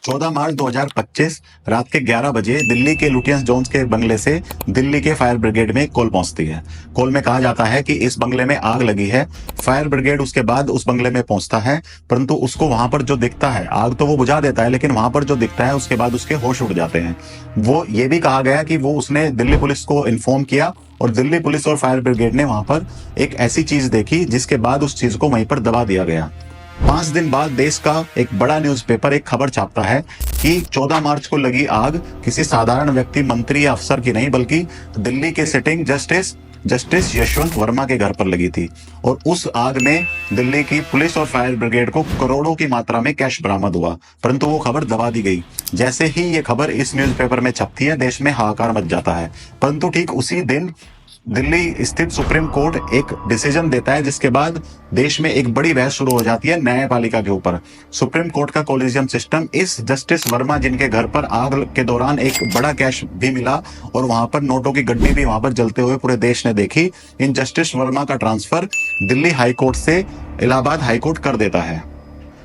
14 मार्च 2025 रात के 11 बजे दिल्ली के लुटियंस जोन्स के बंगले से दिल्ली के फायर ब्रिगेड में कॉल पहुंचती है। कॉल में कहा जाता है कि इस बंगले में आग लगी है। फायर ब्रिगेड उसके बाद उस बंगले में पहुंचता है, परंतु उसको वहां पर जो दिखता है, आग तो वो बुझा देता है, लेकिन वहां पर जो दिखता है उसके बाद उसके होश उड़ जाते हैं। वो ये भी कहा गया कि वो उसने दिल्ली पुलिस को इन्फॉर्म किया और दिल्ली पुलिस और फायर ब्रिगेड ने वहां पर एक ऐसी चीज देखी जिसके बाद उस चीज को वहीं पर दबा दिया गया। 5 दिन बाद देश का एक बड़ा न्यूज़पेपर एक खबर छापता है कि 14 मार्च को लगी आग किसी साधारण व्यक्ति, मंत्री या अफसर की नहीं, बल्कि दिल्ली के सिटिंग जस्टिस यशवंत वर्मा के घर पर लगी थी। और उस आग में दिल्ली की पुलिस और फायर ब्रिगेड को करोड़ों की मात्रा में कैश बरामद हुआ, परंतु वो खबर दबा दी गई। जैसे ही ये खबर इस न्यूज़पेपर में छपती है, देश में हाहाकार मच जाता है। परंतु ठीक उसी दिन दिल्ली स्थित सुप्रीम कोर्ट एक डिसीजन देता है, जिसके बाद देश में एक बड़ी बहस शुरू हो जाती है न्यायपालिका के ऊपर। सुप्रीम कोर्ट का कोलिजियम सिस्टम इस जस्टिस वर्मा, जिनके घर पर आग के दौरान एक बड़ा कैश भी मिला और वहां पर नोटों की गड्डी भी वहां पर जलते हुए पूरे देश ने देखी, इन जस्टिस वर्मा का ट्रांसफर दिल्ली हाईकोर्ट से इलाहाबाद हाईकोर्ट कर देता है।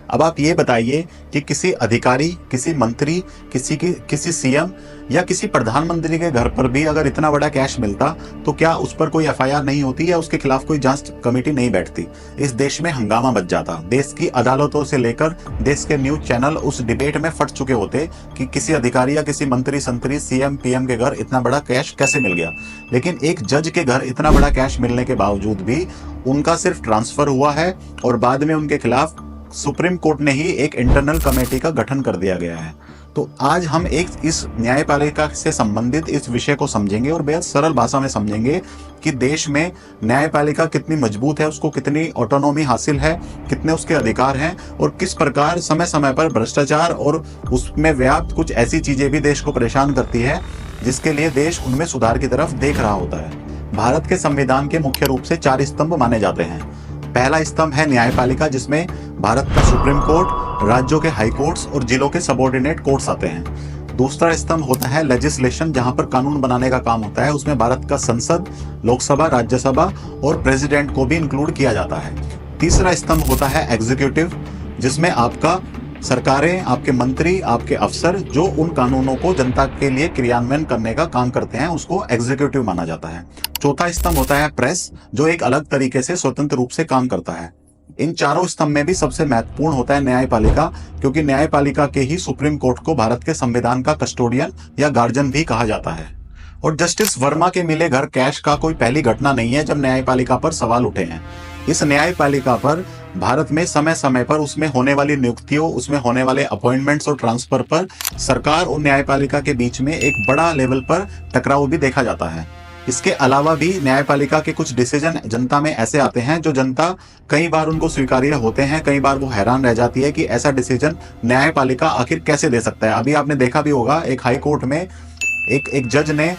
अब आप ये बताइए कि किसी अधिकारी, किसी मंत्री, किसी सीएम या किसी प्रधानमंत्री के घर पर भी अगर इतना बड़ा कैश मिलता तो क्या उस पर कोई एफआईआर नहीं होती या उसके खिलाफ कोई जांच कमेटी नहीं बैठती? इस देश में हंगामा मच जाता। देश की अदालतों से लेकर देश के न्यूज चैनल उस डिबेट में फट चुके होते कि किसी अधिकारी या किसी मंत्री, संतरी, सीएम, पीएम के घर इतना बड़ा कैश कैसे मिल गया। लेकिन एक जज के घर इतना बड़ा कैश मिलने के बावजूद भी उनका सिर्फ ट्रांसफर हुआ है और बाद में उनके खिलाफ सुप्रीम कोर्ट ने ही एक इंटरनल कमेटी का गठन कर दिया गया है। तो आज हम इस न्यायपालिका से संबंधित इस विषय को समझेंगे और बेहद सरल भाषा में समझेंगे कि देश में न्यायपालिका कितनी मजबूत है, उसको कितनी ऑटोनॉमी हासिल है, कितने उसके अधिकार हैं और किस प्रकार समय समय पर भ्रष्टाचार और उसमें व्याप्त कुछ ऐसी चीजें भी देश को परेशान करती है जिसके लिए देश उनमें सुधार की तरफ देख रहा होता है। भारत के संविधान के मुख्य रूप से 4 स्तंभ माने जाते हैं। पहला स्तंभ है न्यायपालिका, जिसमें भारत का सुप्रीम कोर्ट, राज्यों के हाई कोर्ट्स और जिलों के सबऑर्डिनेट कोर्ट्स आते हैं। दूसरा स्तंभ होता है लेजिस्लेशन, जहां पर कानून बनाने का काम होता है। उसमें भारत का संसद, लोकसभा, राज्यसभा और प्रेसिडेंट को भी इंक्लूड किया जाता है। तीसरा स्तंभ होता है एग्जीक्यूटिव, जिसमें आपका सरकारें, आपके मंत्री, आपके अफसर जो उन कानूनों को जनता के लिए क्रियान्वयन करने का काम करते हैं, उसको एग्जीक्यूटिव माना जाता है। चौथा स्तंभ होता है प्रेस, जो एक अलग तरीके से स्वतंत्र रूप से काम करता है। इन चारों स्तंभ में भी सबसे महत्वपूर्ण होता है न्यायपालिका, क्योंकि न्यायपालिका के ही सुप्रीम कोर्ट को भारत के संविधान का कस्टोडियन या गार्जियन भी कहा जाता है। और जस्टिस वर्मा के मिले घर कैश का कोई पहली घटना नहीं है जब न्यायपालिका पर सवाल उठे हैं। इस न्यायपालिका पर भारत में समय समय पर उसमें होने वाली नियुक्तियों, उसमें होने वाले अपॉइंटमेंट्स और ट्रांसफर पर सरकार और न्यायपालिका के बीच में एक बड़ा लेवल पर टकराव भी देखा जाता है। इसके अलावा भी न्यायपालिका के कुछ डिसीजन जनता में ऐसे आते हैं जो जनता कई बार उनको स्वीकार्य होते हैं, कई बार वो हैरान रह जाती है कि ऐसा डिसीजन न्यायपालिका आखिर कैसे दे सकता है। अभी आपने देखा भी होगा, एक हाई कोर्ट में एक जज ने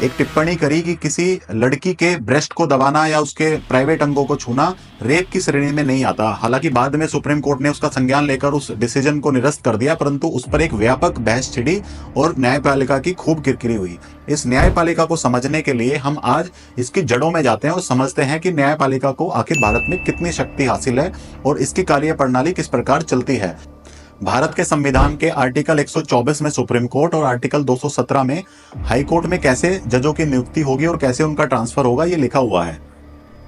एक टिप्पणी करी कि किसी लड़की के ब्रेस्ट को दबाना या उसके प्राइवेट अंगों को छूना रेप की श्रेणी में नहीं आता। हालांकि बाद में सुप्रीम कोर्ट ने उसका संज्ञान लेकर उस डिसीजन को निरस्त कर दिया, परंतु उस पर एक व्यापक बहस छिड़ी और न्यायपालिका की खूब किरकिरी हुई। इस न्यायपालिका को समझने के लिए हम आज इसकी जड़ों में जाते हैं और समझते हैं कि न्यायपालिका को आखिर भारत में कितनी शक्ति हासिल है और इसकी कार्यप्रणाली किस प्रकार चलती है। भारत के संविधान के आर्टिकल 124 में सुप्रीम कोर्ट और आर्टिकल 217 में हाई कोर्ट में कैसे जजों की नियुक्ति होगी और कैसे उनका ट्रांसफर होगा, ये लिखा हुआ है।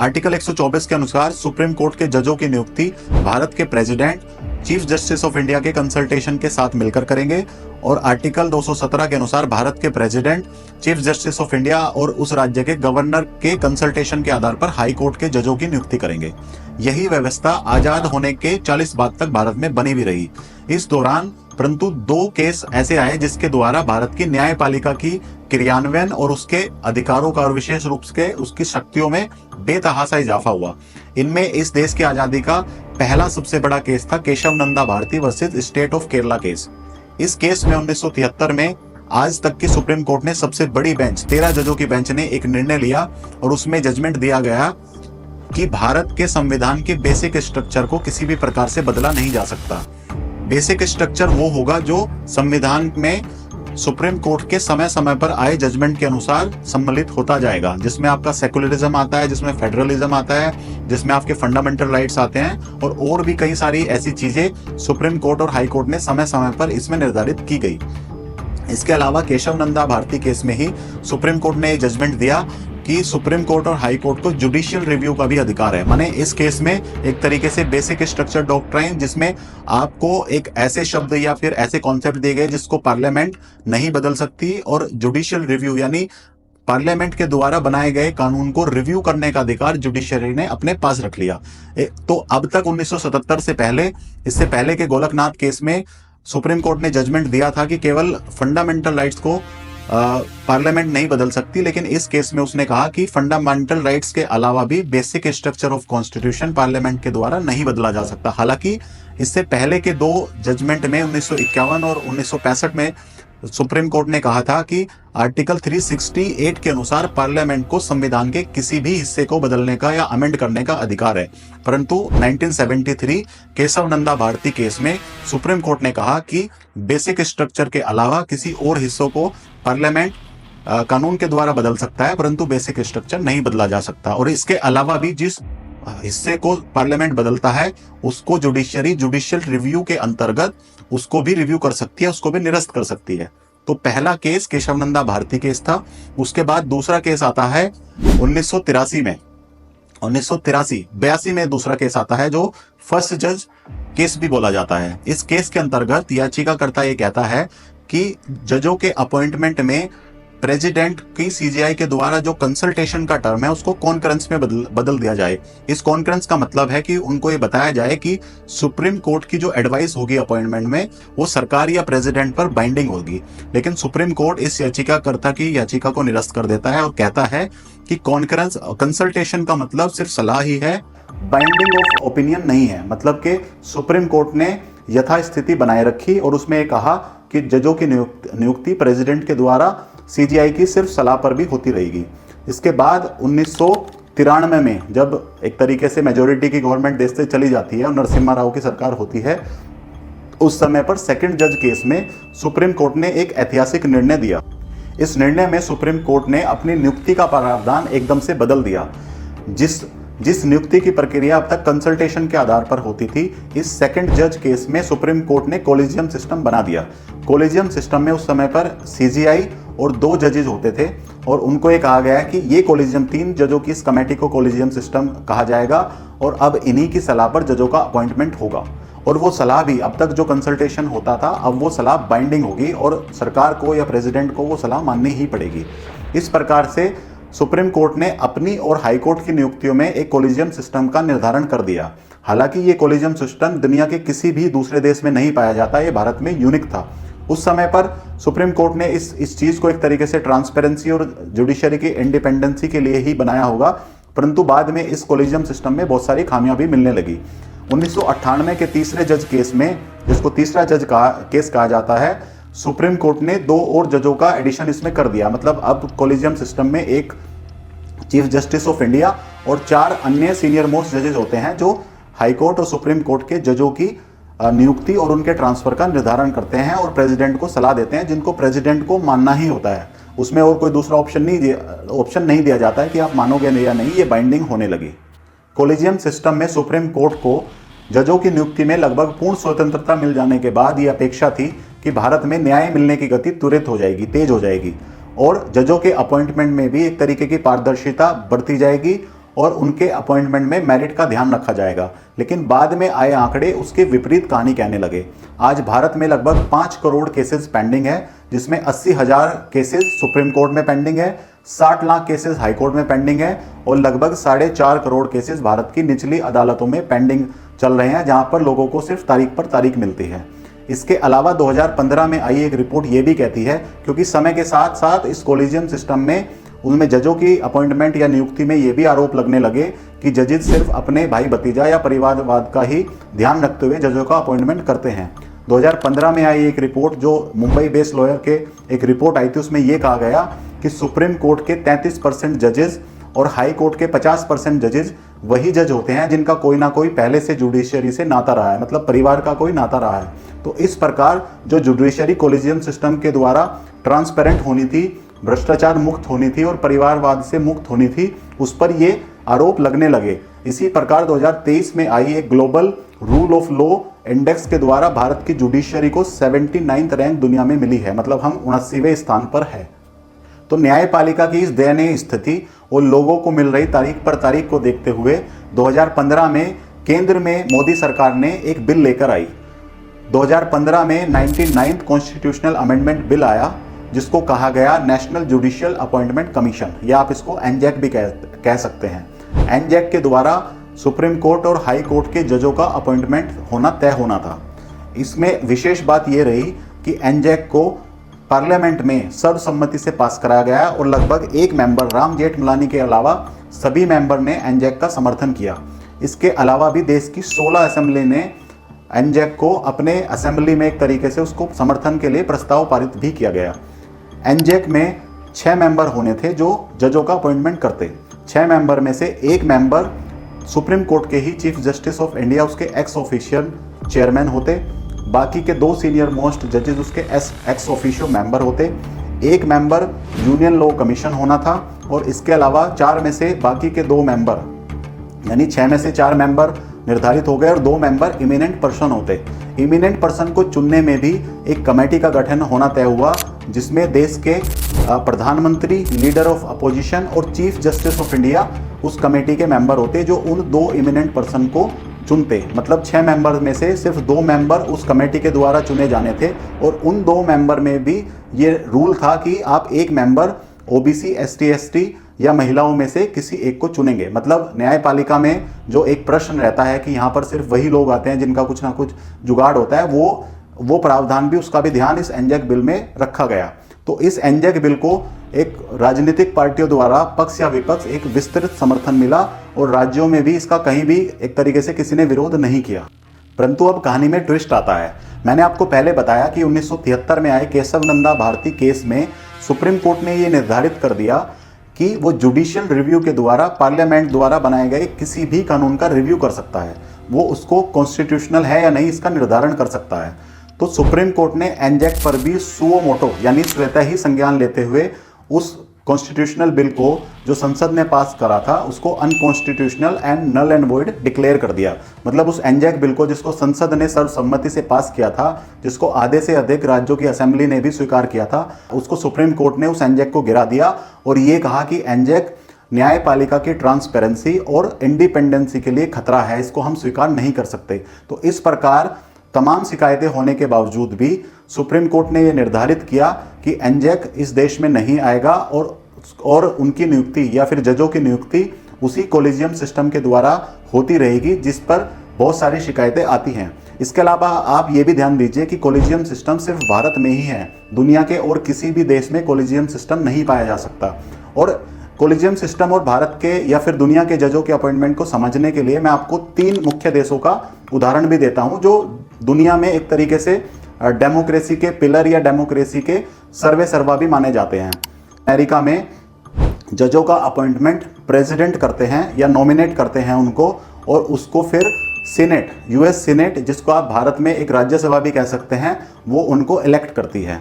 आर्टिकल 124 के अनुसार सुप्रीम कोर्ट के जजों की नियुक्ति भारत के president, chief justice of India के कंसल्टेशन के साथ मिलकर करेंगे। और आर्टिकल 217 के अनुसार भारत के president, chief justice of India और उस राज्य के गवर्नर के कंसल्टेशन के आधार पर हाई कोर्ट के जजों की नियुक्ति करेंगे। यही व्यवस्था आजाद होने के 40 बाद तक भारत में बनी भी रही। इस दौरान परंतु 2 केस ऐसे आए जिसके द्वारा भारत की न्यायपालिका की क्रियान्वयन और उसके अधिकारों का और विशेष रूप से उसकी शक्तियों में बेतहासा इजाफा हुआ। इनमें इस देश की आजादी का पहला सबसे बड़ा केस था Keshavananda Bharati versus state of Kerala case. इस केस में 1973 में आज तक की सुप्रीम कोर्ट ने सबसे बड़ी बेंच, 13 जजों की बेंच ने एक निर्णय लिया और उसमें जजमेंट दिया गया कि भारत के संविधान के बेसिक स्ट्रक्चर को किसी भी प्रकार से बदला नहीं जा सकता। बेसिक स्ट्रक्चर वो होगा जो संविधान में सुप्रीम कोर्ट के समय समय पर आए जजमेंट के अनुसार सम्मिलित होता जाएगा, जिसमें आपका सेकुलरिज्म आता है, जिसमें फेडरलिज्म आता है, जिसमें आपके फंडामेंटल राइट्स आते हैं और भी कई सारी ऐसी चीजें सुप्रीम कोर्ट और हाई कोर्ट ने समय समय पर इसमें निर्धारित की गई। इसके अलावा केशव नंदा भारती केस में ही सुप्रीम कोर्ट ने जजमेंट दिया कि सुप्रीम कोर्ट और हाई कोर्ट को जुडिशियल रिव्यू का भी अधिकार है। माने इस केस में एक तरीके से बेसिक स्ट्रक्चर डॉक्ट्राइन, जिसमें आपको एक ऐसे शब्द या फिर ऐसे कॉन्सेप्ट दिए गए जिसको पार्लियामेंट नहीं बदल सकती, और जुडिशियल रिव्यू यानी पार्लियामेंट के द्वारा बनाए गए कानून को रिव्यू करने का अधिकार जुडिशरी ने अपने पास रख लिया। तो अब तक 1977 से पहले, इससे पहले के गोलकनाथ केस में सुप्रीम कोर्ट ने जजमेंट दिया था कि केवल फंडामेंटल राइट्स को पार्लियामेंट नहीं बदल सकती, लेकिन इस केस में उसने कहा कि फंडामेंटल राइट्स के अलावा भी basic structure of constitution parliament के द्वारा नहीं बदला जा सकता। हालांकि इससे पहले के दो जजमेंट में 1951 और 1965 में सुप्रीम कोर्ट ने कहा था कि आर्टिकल 368 के अनुसार पार्लियामेंट को संविधान के किसी भी हिस्से को बदलने का या अमेंड करने का अधिकार है, परंतु 1973 केशव नंदा भारती केस में सुप्रीम कोर्ट ने कहा कि बेसिक स्ट्रक्चर के अलावा किसी और हिस्सों को पार्लियामेंट कानून के द्वारा बदल सकता है, परंतु बेसिक स्ट्रक्चर नहीं बदला जा सकता। और इसके अलावा भी जिस हिस्से को पार्लियामेंट बदलता है उसको जुडिशरी जुडिशियल रिव्यू के अंतर्गत उसको भी रिव्यू कर सकती है, उसको भी निरस्त कर सकती है। तो पहला केस केशव नंदा भारती केस था। उसके बाद दूसरा केस आता है 1983 में, 82 में दूसरा केस आता है जो फर्स्ट जज केस भी बोला जाता है। इस केस के अंतर्गत याचिकाकर्ता ये कहता है कि जजों के अपॉइंटमेंट में प्रेसिडेंट की सीजीआई के द्वारा जो कंसल्टेशन का टर्म है उसको कॉन्करेंस में बदल दिया जाए। इस कॉन्करेंस का मतलब है कि उनको ये बताया जाए कि सुप्रीम कोर्ट की जो एडवाइस होगी अपॉइंटमेंट में वो सरकार या प्रेसिडेंट पर बाइंडिंग होगी। लेकिन सुप्रीम कोर्ट इस याचिकाकर्ता की याचिका को निरस्त कर देता है और कहता है कि कॉन्करेंस कंसल्टेशन का मतलब सिर्फ सलाह ही है, बाइंडिंग ऑफ ओपिनियन नहीं है। मतलब कि सुप्रीम कोर्ट ने यथास्थिति बनाए रखी और उसमें कहा कि जजों की नियुक्ति प्रेसिडेंट के द्वारा सीजीआई की सिर्फ सलाह पर भी होती रहेगी। इसके बाद 1993 में जब एक तरीके से मेजोरिटी की गवर्नमेंट देश से चली जाती है और नरसिम्हा राव की सरकार होती है, उस समय पर सेकंड जज केस में सुप्रीम कोर्ट ने एक ऐतिहासिक निर्णय दिया। इस निर्णय में सुप्रीम कोर्ट ने अपनी नियुक्ति का प्रावधान एकदम से बदल दिया। जिस नियुक्ति की प्रक्रिया अब तक कंसल्टेशन के आधार पर होती थी, इस सेकंड जज केस में सुप्रीम कोर्ट ने कोलिजियम सिस्टम बना दिया। कोलिजियम सिस्टम में उस समय पर सीजीआई और 2 जजेज होते थे और उनको ये कहा गया कि ये कोलिजियम 3 जजों की इस कमेटी को कोलिजियम सिस्टम कहा जाएगा और अब इन्हीं की सलाह पर जजों का अपॉइंटमेंट होगा। और वो सलाह भी अब तक जो कंसल्टेशन होता था अब वो सलाह बाइंडिंग होगी और सरकार को या प्रेसिडेंट को वो सलाह माननी ही पड़ेगी। इस प्रकार से सुप्रीम कोर्ट ने अपनी और हाई कोर्ट की नियुक्तियों में एक कोलिजियम सिस्टम का निर्धारण कर दिया। हालांकि ये कोलिजियम सिस्टम दुनिया के किसी भी दूसरे देश में नहीं पाया जाता, ये भारत में यूनिक था। उस समय पर सुप्रीम कोर्ट ने इस चीज को एक तरीके से ट्रांसपेरेंसी और जुडिशरी की इंडिपेंडेंसी के लिए ही बनाया होगा, परंतु बाद में इस कोलिजियम सिस्टम में बहुत सारी खामियां भी मिलने लगी। 1998 के तीसरे जज केस में, जिसको तीसरा जज केस कहा जाता है, सुप्रीम कोर्ट ने 2 और जजों का एडिशन इसमें कर दिया। मतलब अब कोलिजियम सिस्टम में एक चीफ जस्टिस ऑफ इंडिया और 4 अन्य सीनियर मोस्ट जजेस होते हैं जो हाई कोर्ट और सुप्रीम कोर्ट के जजों की नियुक्ति और उनके ट्रांसफर का निर्धारण करते हैं और प्रेसिडेंट को सलाह देते हैं, जिनको प्रेसिडेंट को मानना ही होता है। उसमें और कोई दूसरा ऑप्शन नहीं दिया जाता है कि आप मानोगे या नहीं, ये बाइंडिंग होने लगी। कोलिजियम सिस्टम में सुप्रीम कोर्ट को जजों की नियुक्ति में लगभग पूर्ण स्वतंत्रता मिल जाने के बाद ये अपेक्षा थी कि भारत में न्याय मिलने की गति त्वरित हो जाएगी, तेज हो जाएगी और जजों के अपॉइंटमेंट में भी एक तरीके की पारदर्शिता बढ़ती जाएगी और उनके अपॉइंटमेंट में मेरिट का ध्यान रखा जाएगा। लेकिन बाद में आए आंकड़े उसके विपरीत कहानी कहने लगे। आज भारत में लगभग 5 करोड़ केसेस पेंडिंग है, जिसमें 80,000 केसेस सुप्रीम कोर्ट में पेंडिंग है, 60 लाख केसेस हाई कोर्ट में पेंडिंग है और लगभग 4.5 करोड़ केसेस भारत की निचली अदालतों में पेंडिंग चल रहे हैं, जहां पर लोगों को सिर्फ तारीख पर तारीख मिलती है। इसके अलावा 2015 में आई एक रिपोर्ट ये भी कहती है, क्योंकि समय के साथ साथ इस कोलिजियम सिस्टम में उनमें जजों की अपॉइंटमेंट या नियुक्ति में ये भी आरोप लगने लगे कि जजेस सिर्फ अपने भाई भतीजा या परिवारवाद का ही ध्यान रखते हुए जजों का अपॉइंटमेंट करते हैं। 2015 में आई एक रिपोर्ट जो मुंबई बेस्ड लॉयर के एक रिपोर्ट आई थी, उसमें यह कहा गया कि सुप्रीम कोर्ट के 33% जजेस और हाई कोर्ट के 50% जजेस वही जज होते हैं जिनका कोई ना कोई पहले से जुडिशरी से नाता रहा है, मतलब परिवार का कोई नाता रहा है। तो इस प्रकार जो जुडिशरी कोलिजियम सिस्टम के द्वारा ट्रांसपेरेंट होनी थी, भ्रष्टाचार मुक्त होनी थी और परिवारवाद से मुक्त होनी थी, उस पर ये आरोप लगने लगे। इसी प्रकार 2023 में आई एक global rule of law index के द्वारा भारत की जुडिशरी को 79th रैंक दुनिया में मिली है, मतलब हम 79वें स्थान पर है। तो न्यायपालिका की इस दयनीय स्थिति और लोगों को मिल रही तारीख पर तारीख को देखते हुए 2015 में केंद्र में मोदी सरकार ने एक बिल लेकर आई। 2015 में 99th कॉन्स्टिट्यूशनल अमेंडमेंट बिल आया, जिसको कहा गया नेशनल जुडिशियल अपॉइंटमेंट कमीशन, या आप इसको एनजैक भी कह सकते हैं। एनजैक के द्वारा सुप्रीम कोर्ट और हाई कोर्ट के जजों का अपॉइंटमेंट होना तय होना था। इसमें विशेष बात यह रही कि एनजैक को पार्लियामेंट में सर्वसम्मति से पास कराया गया और लगभग एक मेंबर राम जेठमलानी के अलावा सभी मेंबर ने एनजैक का समर्थन किया। इसके अलावा भी देश की 16 असेंबली ने एनजैक को अपने असेंबली में एक तरीके से उसको समर्थन के लिए प्रस्ताव पारित भी किया गया। एनजैक में 6 मेंबर होने थे जो जजों का अपॉइंटमेंट करते। 6 मेंबर में से एक मेंबर सुप्रीम कोर्ट के ही चीफ जस्टिस ऑफ इंडिया उसके एक्स ऑफिशियल चेयरमैन होते, बाकी के 2 सीनियर मोस्ट जजेस उसके एक्स ऑफिशियो मेंबर होते, एक मेंबर यूनियन लॉ कमीशन होना था और इसके अलावा 4 में से बाकी के 2 मेंबर, यानी 6 में से 4 मेंबर निर्धारित हो गए और 2 मेंबर इमिनेंट पर्सन होते। इमिनेंट पर्सन को चुनने में भी एक कमेटी का गठन होना तय हुआ, जिसमें देश के प्रधानमंत्री, लीडर ऑफ अपोजिशन और चीफ जस्टिस ऑफ इंडिया उस कमेटी के मेंबर होते, जो उन 2 इमिनेंट पर्सन को चुनते। मतलब 6 मेंबर में से सिर्फ 2 मेंबर उस कमेटी के द्वारा चुने जाने थे और उन 2 मेंबर में भी ये रूल था कि आप एक मेंबर ओबीसी, एसटी, एसटी या महिलाओं में से किसी एक को चुनेंगे। मतलब न्यायपालिका में जो एक प्रश्न रहता है कि यहाँ पर सिर्फ वही लोग आते हैं जिनका कुछ ना कुछ जुगाड़ होता है, वो प्रावधान भी, उसका भी ध्यान इस एनजैक बिल में रखा गया। तो इस एनजैक बिल को एक राजनीतिक पार्टियों द्वारा पक्ष या विपक्ष एक विस्तृत समर्थन मिला और राज्यों में भी इसका कहीं भी एक तरीके से किसी ने विरोध नहीं किया। परंतु अब कहानी में ट्विस्ट आता है। मैंने आपको पहले बताया कि 1973 में आए केशव नंदा भारती केस में सुप्रीम कोर्ट ने ये निर्धारित कर दिया कि वो जुडिशियल रिव्यू के द्वारा पार्लियामेंट द्वारा बनाए गए किसी भी कानून का रिव्यू कर सकता है, वो उसको कॉन्स्टिट्यूशनल है या नहीं इसका निर्धारण कर सकता है। तो सुप्रीम कोर्ट ने एनजैक पर भी सुओ मोटो यानी स्वतः ही संज्ञान लेते हुए उस कॉन्स्टिट्यूशनल बिल को जो संसद ने पास करा था उसको unconstitutional and null and void declare कर दिया। मतलब उस एनजैक बिल को जिसको संसद ने सर्वसम्मति से पास किया था, जिसको आधे से अधिक राज्यों की असेंबली ने भी स्वीकार किया था, उसको सुप्रीम कोर्ट ने उस एनजैक को गिरा दिया और ये कहा कि एनजैक न्यायपालिका की ट्रांसपेरेंसी और इंडिपेंडेंसी के लिए खतरा है, इसको हम स्वीकार नहीं कर सकते। तो इस प्रकार तमाम शिकायतें होने के बावजूद भी सुप्रीम कोर्ट ने यह निर्धारित किया कि एनजैक इस देश में नहीं आएगा और उनकी नियुक्ति या फिर जजों की नियुक्ति उसी कोलिजियम सिस्टम के द्वारा होती रहेगी जिस पर बहुत सारी शिकायतें आती हैं। इसके अलावा आप ये भी ध्यान दीजिए कि कोलिजियम सिस्टम सिर्फ भारत में ही है, दुनिया के और किसी भी देश में कोलिजियम सिस्टम नहीं पाया जा सकता। और कोलिजियम सिस्टम और भारत के या फिर दुनिया के जजों के अपॉइंटमेंट को समझने के लिए मैं आपको 3 मुख्य देशों का उदाहरण भी देता हूं जो दुनिया में एक तरीके से डेमोक्रेसी के पिलर या डेमोक्रेसी के सर्वे सर्वा भी माने जाते हैं। अमेरिका में जजों का अपॉइंटमेंट प्रेसिडेंट करते हैं या नॉमिनेट करते हैं उनको, और उसको फिर सीनेट, यूएस सीनेट, जिसको आप भारत में एक राज्यसभा भी कह सकते हैं, वो उनको इलेक्ट करती है।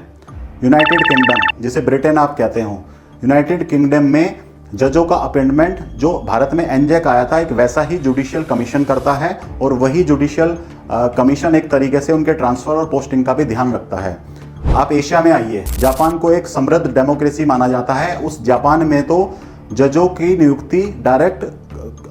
यूनाइटेड किंगडम, जिसे ब्रिटेन आप कहते हो, यूनाइटेड किंगडम में जजों का अपॉइंटमेंट जो भारत में एनजैक आया था एक वैसा ही जुडिशियल कमीशन करता है और वही जुडिशियल कमीशन एक तरीके से उनके ट्रांसफर और पोस्टिंग का भी ध्यान रखता है। आप एशिया में आइए, जापान को एक समृद्ध डेमोक्रेसी माना जाता है। उस जापान में तो जजों की नियुक्ति डायरेक्ट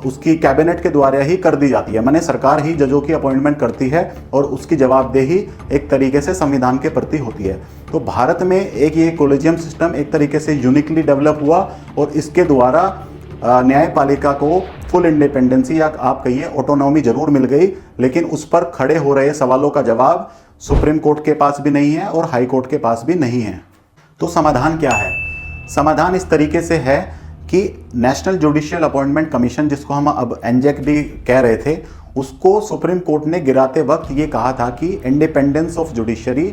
उसकी कैबिनेट के द्वारा ही कर दी जाती है, माने सरकार ही जजों की अपॉइंटमेंट करती है और उसकी जवाबदेही एक तरीके से संविधान के प्रति होती है। तो भारत में एक ये कोलिजियम सिस्टम एक तरीके से यूनिकली डेवलप हुआ और इसके द्वारा न्यायपालिका को फुल इंडिपेंडेंसी या आप कहिए ऑटोनॉमी जरूर मिल गई, लेकिन उस पर खड़े हो रहे सवालों का जवाब सुप्रीम कोर्ट के पास भी नहीं है और हाई कोर्ट के पास भी नहीं है। तो समाधान क्या है? समाधान इस तरीके से है कि नेशनल जुडिशियल अपॉइंटमेंट कमीशन, जिसको हम अब एनजैक भी कह रहे थे, उसको सुप्रीम कोर्ट ने गिराते वक्त ये कहा था कि independence of judiciary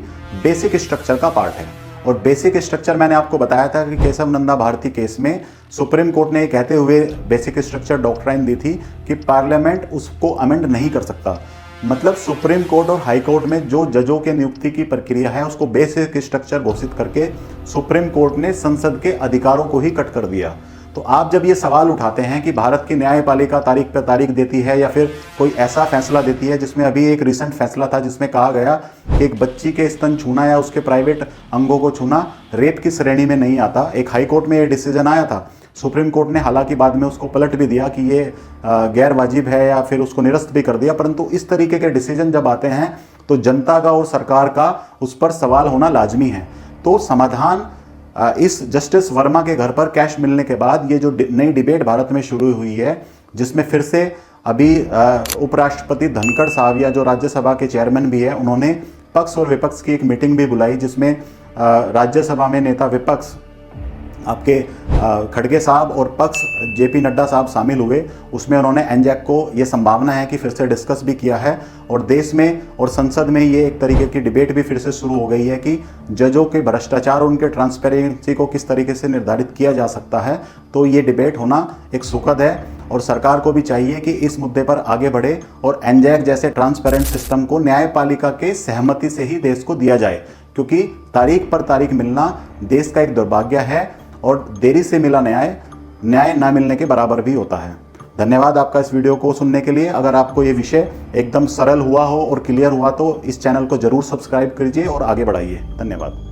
basic structure का पार्ट है और बेसिक स्ट्रक्चर मैंने आपको बताया था कि केशव नंदा भारती केस में सुप्रीम कोर्ट ने कहते हुए बेसिक स्ट्रक्चर डॉक्ट्राइन दी थी कि पार्लियामेंट उसको अमेंड नहीं कर सकता। मतलब सुप्रीम कोर्ट और हाई कोर्ट में जो जजों के नियुक्ति की प्रक्रिया है उसको बेसिक स्ट्रक्चर घोषित करके सुप्रीम कोर्ट ने संसद के अधिकारों को ही कट कर दिया। तो आप जब ये सवाल उठाते हैं कि भारत की न्यायपालिका तारीख पर तारीख देती है या फिर कोई ऐसा फैसला देती है, जिसमें अभी एक रिसेंट फैसला था जिसमें कहा गया कि एक बच्ची के स्तन छूना या उसके प्राइवेट अंगों को छूना रेप की श्रेणी में नहीं आता, एक हाई कोर्ट में ये डिसीजन आया था। सुप्रीम कोर्ट ने हालांकि बाद में उसको पलट भी दिया कि ये गैर वाजिब है या फिर उसको निरस्त भी कर दिया, परंतु इस तरीके के डिसीजन जब आते हैं तो जनता का और सरकार का उस पर सवाल होना लाजमी है। तो समाधान इस जस्टिस वर्मा के घर पर कैश मिलने के बाद ये जो नई डिबेट भारत में शुरू हुई है, जिसमें फिर से अभी उपराष्ट्रपति धनखड़ साहब या जो राज्यसभा के चेयरमैन भी है, उन्होंने पक्ष और विपक्ष की एक मीटिंग भी बुलाई, जिसमें राज्यसभा में नेता विपक्ष आपके खड़गे साहब और पक्ष जेपी नड्डा साहब शामिल हुए। उसमें उन्होंने एनजैक को ये संभावना है कि फिर से डिस्कस भी किया है और देश में और संसद में ये एक तरीके की डिबेट भी फिर से शुरू हो गई है कि जजों के भ्रष्टाचार और उनके ट्रांसपेरेंसी को किस तरीके से निर्धारित किया जा सकता है। तो ये डिबेट होना एक सुखद है और सरकार को भी चाहिए कि इस मुद्दे पर आगे बढ़े और एनजैक जैसे ट्रांसपेरेंट सिस्टम को न्यायपालिका के सहमति से ही देश को दिया जाए, क्योंकि तारीख पर तारीख मिलना देश का एक दुर्भाग्य है और देरी से मिला न्याय ना मिलने के बराबर भी होता है। धन्यवाद आपका इस वीडियो को सुनने के लिए। अगर आपको ये विषय एकदम सरल हुआ हो और क्लियर हुआ तो इस चैनल को जरूर सब्सक्राइब कीजिए और आगे बढ़ाइए। धन्यवाद।